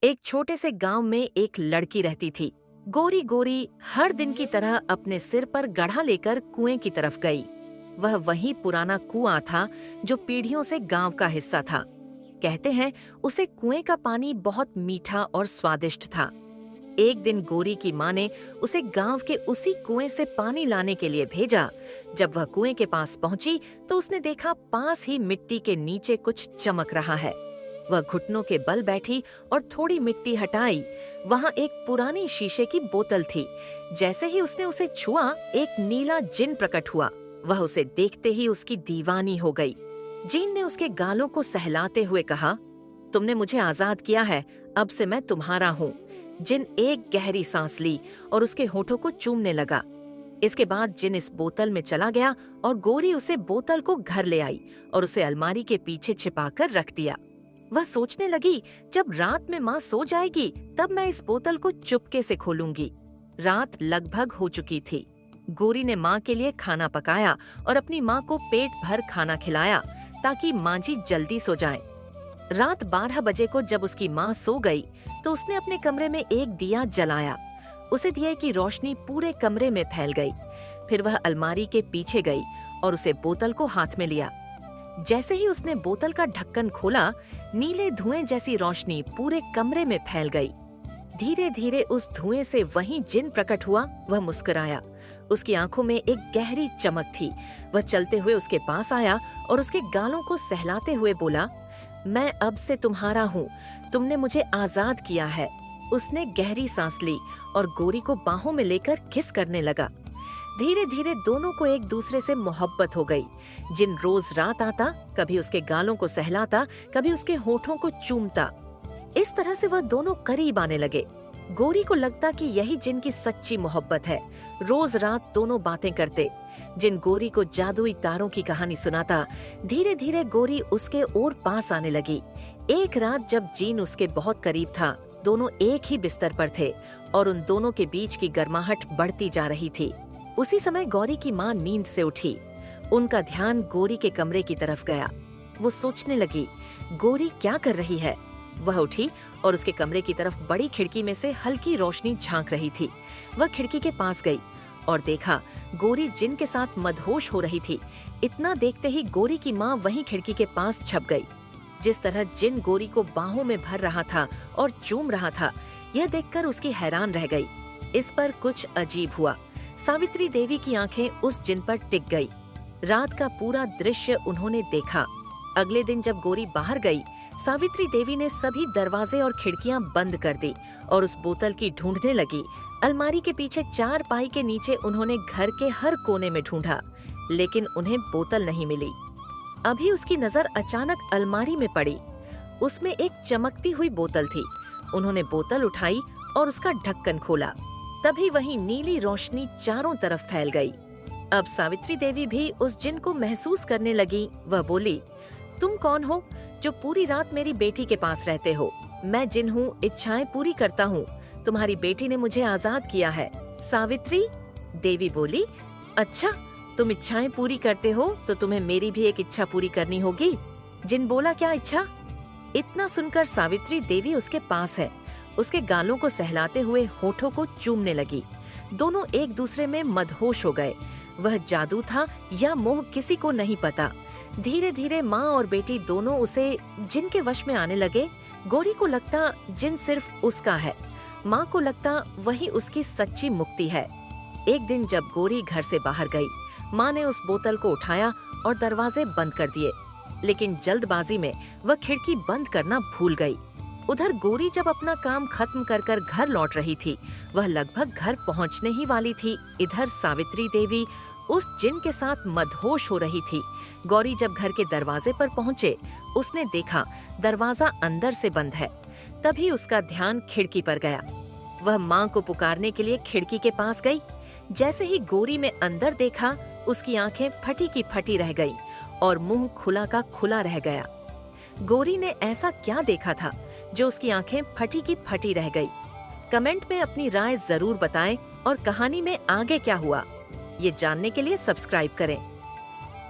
एक छोटे से गांव में एक लड़की रहती थी। गोरी गोरी हर दिन की तरह अपने सिर पर गढ़ा लेकर कुएं की तरफ गई। वह वही पुराना कुआं था जो पीढ़ियों से गांव का हिस्सा था। कहते हैं उसे कुएं का पानी बहुत मीठा और स्वादिष्ट था। एक दिन गोरी की माँ ने उसे गांव के उसी कुएं से पानी लाने के लिए भेजा। जब वह कुएं के पास पहुंची तो उसने देखा पास ही मिट्टी के नीचे कुछ चमक रहा है। वह घुटनों के बल बैठी और थोड़ी मिट्टी हटाई। वहां एक पुरानी शीशे की बोतल थी। जैसे ही उसने उसे छुआ, एक नीला जिन प्रकट हुआ। वह उसे देखते ही उसकी दीवानी हो गई। जिन ने उसके गालों को सहलाते हुए कहा, तुमने मुझे आजाद किया है, अब से मैं तुम्हारा हूँ। जिन एक गहरी सांस ली और उसके होठों को चूमने लगा। इसके बाद जिन इस बोतल में चला गया और गोरी उसे बोतल को घर ले आई और उसे अलमारी के पीछे छिपाकर रख दिया। वह सोचने लगी, जब रात में माँ सो जाएगी तब मैं इस बोतल को चुपके से खोलूंगी। रात लगभग हो चुकी थी। गोरी ने माँ के लिए खाना पकाया और अपनी माँ को पेट भर खाना खिलाया ताकि माँ जी जल्दी सो जाएं। रात 12 बजे को जब उसकी माँ सो गई तो उसने अपने कमरे में एक दिया जलाया। उसे दिए की रोशनी पूरे कमरे में फैल गई। फिर वह अलमारी के पीछे गई और उसे बोतल को हाथ में लिया। जैसे ही उसने बोतल का ढक्कन खोला, नीले धुएं जैसी रोशनी पूरे कमरे में फैल गई। धीरे धीरे उस धुएं से वही जिन प्रकट हुआ। वह मुस्कुराया। उसकी आंखों में एक गहरी चमक थी। वह चलते हुए उसके पास आया और उसके गालों को सहलाते हुए बोला, मैं अब से तुम्हारा हूँ, तुमने मुझे आजाद किया है। उसने गहरी सांस ली और गोरी को बाहों में लेकर किस करने लगा। धीरे धीरे दोनों को एक दूसरे से मोहब्बत हो गई। जिन रोज रात आता, कभी उसके गालों को सहलाता, कभी उसके होठों को चूमता। इस तरह से वह दोनों करीब आने लगे। गोरी को लगता कि यही जिन की सच्ची मोहब्बत है। रोज रात दोनों बातें करते। जिन गोरी को जादुई तारों की कहानी सुनाता। धीरे धीरे गोरी उसके और पास आने लगी। एक रात जब जिन उसके बहुत करीब था, दोनों एक ही बिस्तर पर थे और उन दोनों के बीच की गर्माहट बढ़ती जा रही थी। उसी समय गौरी की माँ नींद से उठी। उनका ध्यान गोरी के कमरे की तरफ गया। वो सोचने लगी, गोरी क्या कर रही है। वह उठी और उसके कमरे की तरफ बड़ी खिड़की में से हल्की रोशनी झांक रही थी। वह खिड़की के पास गई और देखा गोरी जिन के साथ मदहोश हो रही थी। इतना देखते ही गोरी की माँ वहीं खिड़की के पास छप गई। जिस तरह जिन गोरी को बाहों में भर रहा था और चूम रहा था, यह देखकर उसकी हैरान रह गई। इस पर कुछ अजीब हुआ। सावित्री देवी की आंखें उस जिन पर टिक गई। रात का पूरा दृश्य उन्होंने देखा। अगले दिन जब गोरी बाहर गई, सावित्री देवी ने सभी दरवाजे और खिड़कियां बंद कर दी और उस बोतल की ढूंढने लगी। अलमारी के पीछे चारपाई के नीचे उन्होंने घर के हर कोने में ढूंढा, लेकिन उन्हें बोतल नहीं मिली। अभी उसकी नजर अचानक अलमारी में पड़ी। उसमें एक चमकती हुई बोतल थी। उन्होंने बोतल उठाई और उसका ढक्कन खोला। तभी वही नीली रोशनी चारों तरफ फैल गई। अब सावित्री देवी भी उस जिन को महसूस करने लगी। वह बोली, तुम कौन हो जो पूरी रात मेरी बेटी के पास रहते हो। मैं जिन हूँ, इच्छाएं पूरी करता हूँ। तुम्हारी बेटी ने मुझे आजाद किया है। सावित्री देवी बोली, अच्छा, तुम इच्छाएं पूरी करते हो तो तुम्हें मेरी भी एक इच्छा पूरी करनी होगी। जिन बोला, क्या इच्छा। इतना सुनकर सावित्री देवी उसके पास है। उसके गालों को सहलाते हुए होठों को चूमने लगी। दोनों एक दूसरे में मदहोश हो गए। वह जादू था या मोह, किसी को नहीं पता। धीरे धीरे माँ और बेटी दोनों उसे जिन के वश में आने लगे। गोरी को लगता जिन सिर्फ उसका है। माँ को लगता वही उसकी सच्ची मुक्ति है। एक दिन जब गोरी घर से बाहर गई, माँ ने उस बोतल को उठाया और दरवाजे बंद कर दिए, लेकिन जल्दबाजी में वह खिड़की बंद करना भूल गई। उधर गोरी जब अपना काम खत्म कर घर लौट रही थी, वह लगभग घर पहुंचने ही वाली थी। इधर सावित्री देवी उस जिन के साथ मदहोश हो रही थी। गौरी जब घर के दरवाजे पर पहुंचे, उसने देखा दरवाजा अंदर से बंद है। तभी उसका ध्यान खिड़की पर गया। वह माँ को पुकारने के लिए खिड़की के पास गई। जैसे ही गोरी में अंदर देखा, उसकी आंखें फटी की फटी रह गई और मुंह खुला का खुला रह गया। गोरी ने ऐसा क्या देखा था जो उसकी आंखें फटी की फटी रह गई। कमेंट में अपनी राय जरूर बताएं और कहानी में आगे क्या हुआ, ये जानने के लिए सब्सक्राइब करें।